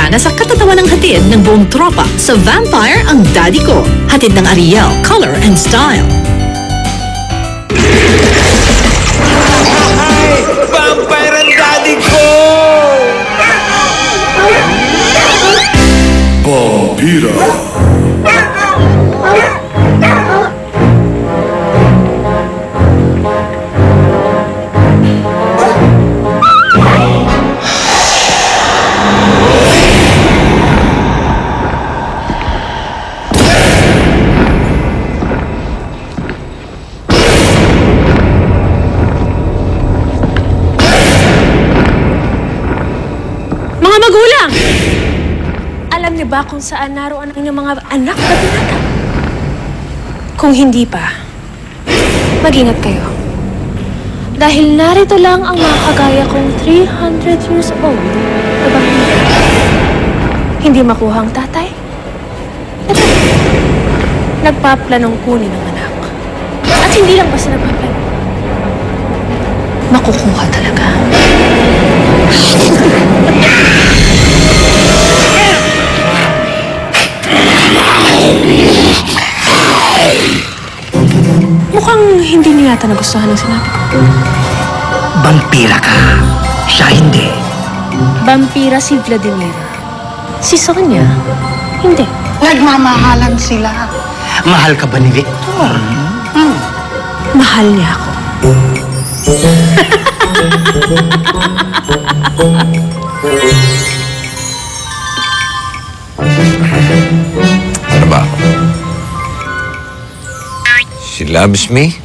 na sa katatawan ng hatid ng buong tropa sa Vampire ang Daddy Ko. Hatid ng Ariel, Color and Style. Ay! Vampire ang Daddy Ko! Vampira. Mga magulang! Alam niyo ba kung saan naroon ang inyong mga anak na binata? Kung hindi pa, mag-ingat kayo. Dahil narito lang ang mga kagaya kong 300 years old na vampira. Hindi makuha ang tatay. Ito, nagpaplanong kunin ang anak. At hindi lang basta nagpaplano. Makukuha talaga. Mukhang hindi niyo yata nagustuhan ang sinabi ko. Vampira ka. Siya hindi. Vampira si Vladimir. Si Sonia, hindi. Nagmamahalan sila. Mahal ka ba ni Victor? Mahal niya ako. Ano ba? She loves me?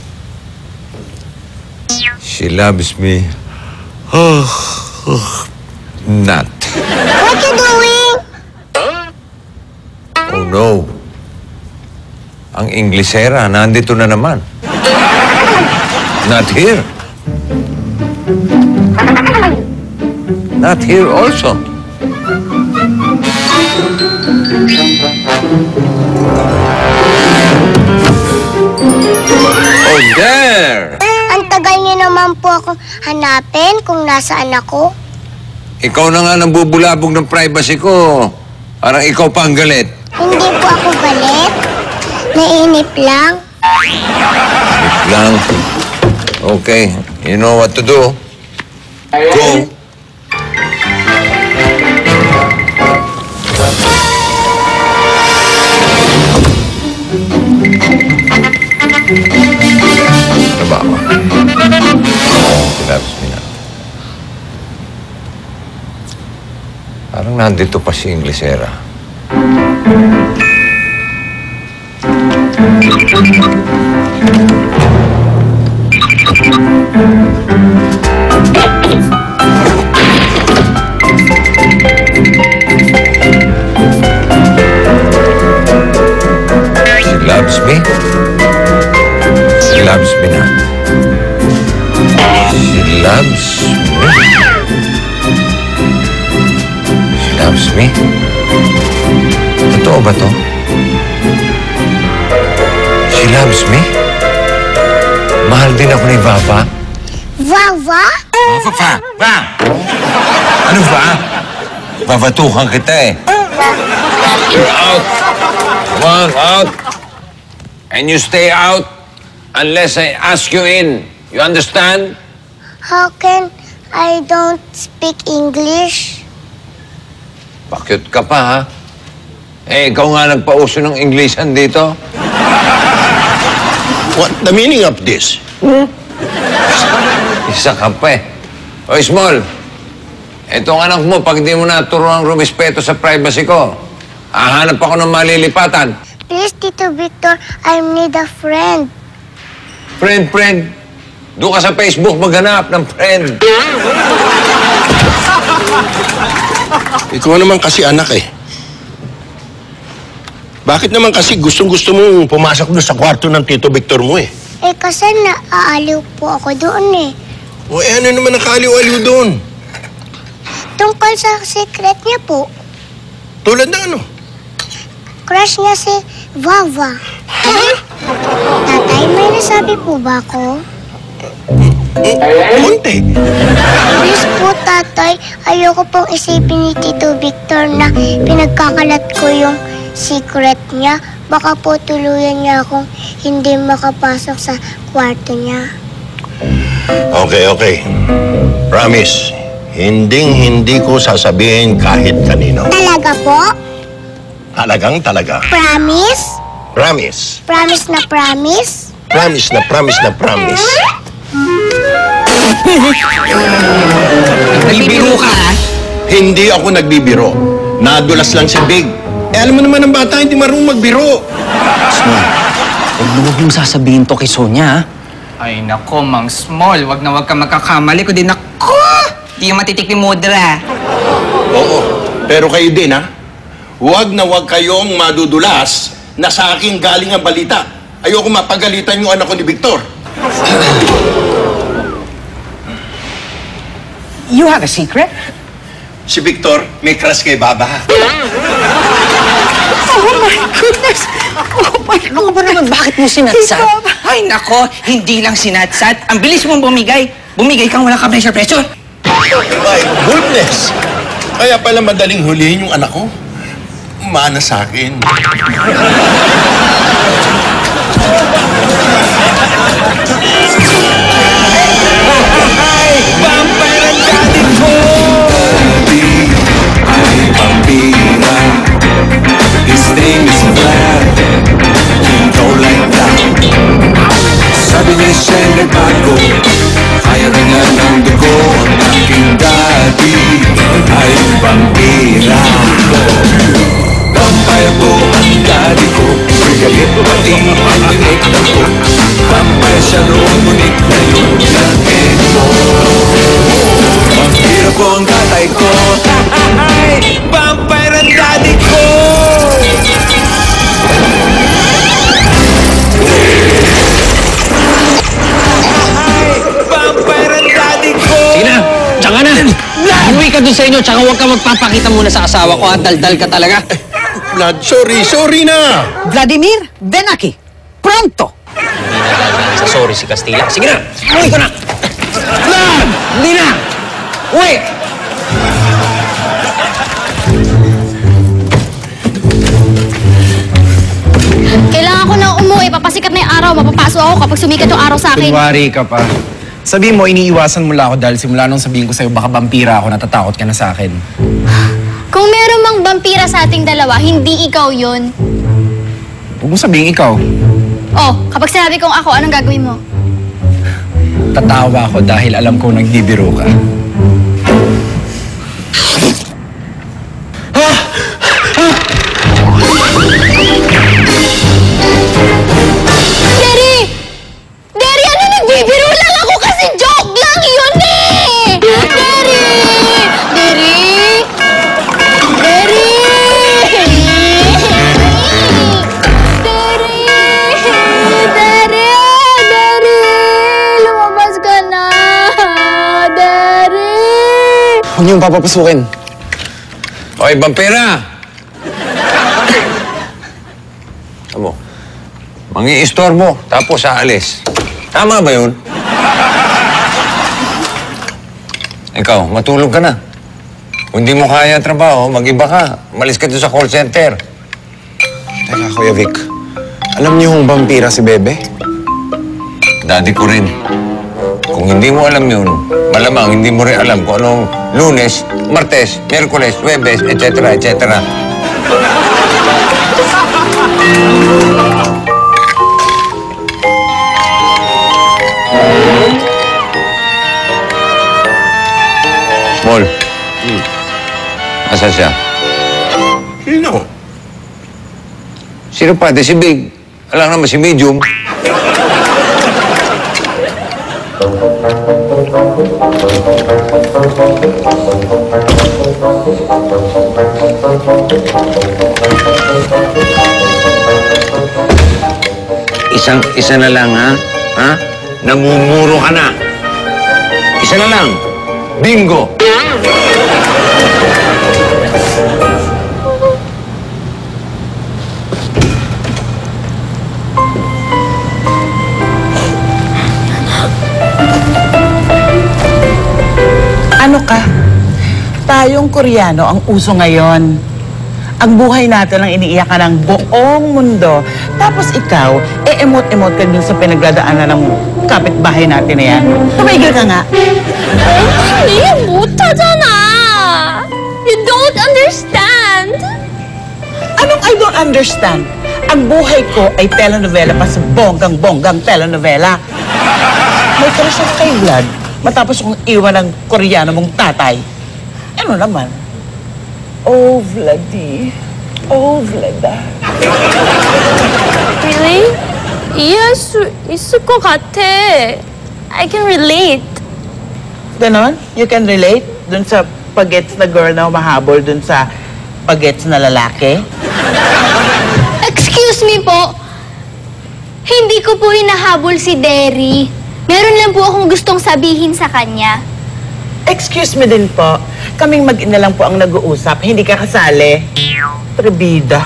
She loves me. Not. What you doing? Oh no. Ang Inglesera, nandito na naman. Not here. Not here also. Oh, there! Ang tagal niyo naman po ako hanapin kung nasaan ako. Ikaw na nga nang bubulabog ng privacy ko. Parang ikaw pa ang galit. Hindi po ako galit. Nainip lang. Lang. Okay, you know what to do. Go. Ano ba ako? Sinabis mo na. Parang nandito pa si Inglesera. She loves me. She loves me na. She loves me. She loves me. Totoo ba to? She loves me? Mahal din ako ni Vava. Vava? Va! Ano ba? Babatukan kita eh. You're out. Come on, out. And you stay out unless I ask you in. You understand? How can I don't speak English? Bakit ka pa, ha? Eh, ikaw nga nagpauso ng Englishan dito. What the meaning of this? Isa ka pa eh. O, Small, etong anak mo, pag di mo naturuan rumispeto sa privacy ko, hahanap ako ng malilipatan. Please, Tito Victor, I need a friend. Friend. Doon ka sa Facebook maghanap ng friend. Ikaw naman kasi anak eh. Bakit naman kasi gustong-gusto mong pumasok doon sa kwarto ng Tito Victor mo eh? Eh, kasi naaaliw po ako doon eh. O ano naman nakaliw-aliw doon? Tungkol sa secret niya po. Tulad na ano? Crush niya si Vava. Tatay, may nasabi po ba ako? Konti. Please po, tatay. Ayoko pong isipin ni Tito Victor na pinagkakalat ko yung secret niya. Baka po tuluyan niya akong hindi makapasok sa kwarto niya. Okay. Promise, hindi ko sasabihin kahit kanino. Talaga po? Talaga. Promise? Promise. Promise na promise? Promise. Nagbibiro ka, ha? Hindi ako nagbibiro. Nadulas lang si Big. Alam mo naman ang bata, hindi marunong magbiro. Small, huwag mong sasabihin to kay Sonia, ha? Ay, nako, Mang Small. Wag na wag ka magkakamali. Kundi nako! Di yung matitik ni Mudra. Oo, pero kayo din, ha? Huwag na huwag kayong madudulas na sa akin galing ang balita. Ayoko mapagalitan yung anak ko ni Victor. You have a secret? Si Victor, may crush kay Baba. Oh my goodness! Oh my God! Ano ba naman? Bakit mo sinatsat? Ay, nako, hindi lang sinatsat. Ang bilis mong bumigay. Bumigay kang wala ka pressure. My goodness! Kaya pala madaling hulihin yung anak ko. Mana sa akin. Vampire ang daddy ko! Ay vampira. His name is Vlad. Go like that. Sabi niya siya'y nagbago. Kaya rin nga ng dugo. Ang aking daddy ay vampira. Vampire po ang daddy ko. May galit pati ang tiniktan ko. Vampire siya noon, ngunit ngayon yakin mo. Vampira po ang tatay ko. Vampire ang daddy ko. Vampire ang daddy ko. Sige na! Tsaka na! Umuwi ka dun sa inyo, tsaka huwag ka magpapakita muna sa asawa ko, ha? Daldal ka talaga. Vlad, sorry na! Vladimir, ven aquí. Pronto. Hindi na gagawin sa sorry si Castilla. Sige na! Umuwi ko na! Vlad! Hindi na! Uwi! Kailangan ko nang umuwi. Papasikat na yung araw. Mapapaso ako kapag sumikat yung araw sa akin. Kunwari ka pa. Sabihin mo, iniiwasan mo lang ako dahil simula nung sabihin ko sa'yo, baka vampira ako, natatakot ka na sa akin. Kung meron mang vampira sa ating dalawa, hindi ikaw yun. Huwag mo sabihin ikaw. Oh, kapag sinabi kong ako, anong gagawin mo? Tatawa ako dahil alam ko nagbibiro ka. Derry! Derry, ano nagbibiro lang ako kasi joke lang yun eh! Derry! Derry! Derry! Derry! Derry! Derry! Lumabas ka na! Derry! Huwag niyong papapasukin. Hoy, vampira! Amo, mangi-istorbo, tapos aalis. Tama ba yun? Ikaw, matulog ka na. Kung hindi mo kaya ang trabaho, mag-iba ka. Malis ka doon sa call center. Teka, Kuya Vic. Alam niyo yung vampira si Bebe? Daddy ko rin. Kung hindi mo alam yun, malamang hindi mo rin alam kung anong Lunes, Martes, Miyerkules, Huwebes, etc., etc. Small. Asa siya? Sino? Sino pa? Si Big. Alam naman si Medium. Isa na lang, ha? Ha? Namumuro ka na. Isa na lang. Bingo. Tayong Koreano ang uso ngayon. Ang buhay natin ang iniiyakan ng buong mundo. Tapos ikaw, emot-emot ka dun sa pinagdadaanan ng kapitbahay natin na yan. Tumigil ka nga. 언니, 못하잖아. You don't understand. Anong I don't understand? Ang buhay ko ay telenovela pa sa bonggang-bonggang telenovela. May crush ako kay Vlad matapos kong iwan ng Koreano mong tatay. Ano naman? Oh, Vladi. Oh, Vlada. Really? 이해할 수 있을 것 같아. I can relate. Ganon? You can relate dun sa pagets na girl na mahabol dun sa pagets na lalaki? Excuse me po. Hindi ko po hinahabol si Derry. Meron lang po akong gustong sabihin sa kanya. Excuse me din po. Kaming mag-ina lang po ang nag-uusap. Hindi ka kasali. Trebida.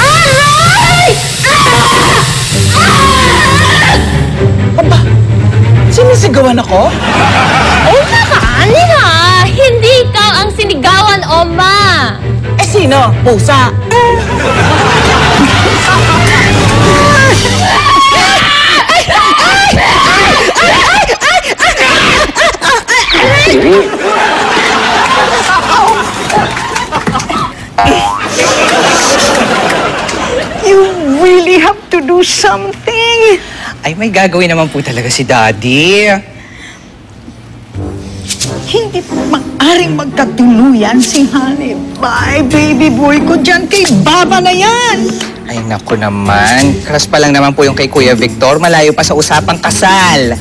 Aray! Aba, sinisigawan ako? Oma ka, Alina! Hindi ikaw ang sinigawan, Oma! Eh, sino? Pusa. You really have to do something. Ay, may gagawin naman po talaga si Daddy. Hindi po maaring magkatuluyan si Honey. Bye, baby boy ko dyan kay Baba na yan. Ay, naku naman. Crush pa lang naman po yung kay Kuya Victor. Malayo pa sa usapang kasal.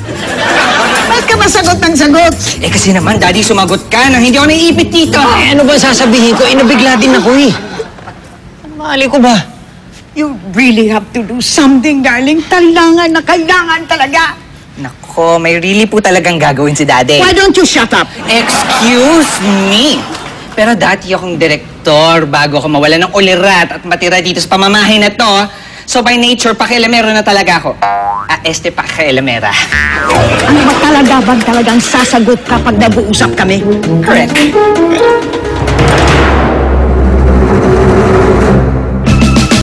Ba't ka masagot ng sagot? Eh, kasi naman, Daddy, sumagot ka nang hindi ako naiipit dito. Eh, ano ba sasabihin ko? Nabigla din ako eh. Mali ko ba? You really have to do something, darling. Kailangan na kailangan talaga. Nako, may really po talagang gagawin si Daddy. Why don't you shut up? Excuse me. Pero dati akong direktor bago ako mawala ng ulirat at matira dito sa pamamahay na to. So by nature, pakialamero na talaga ako. Pakialamera. Ano ba talaga bang talagang sasagot kapag nag-uusap kami? Correct.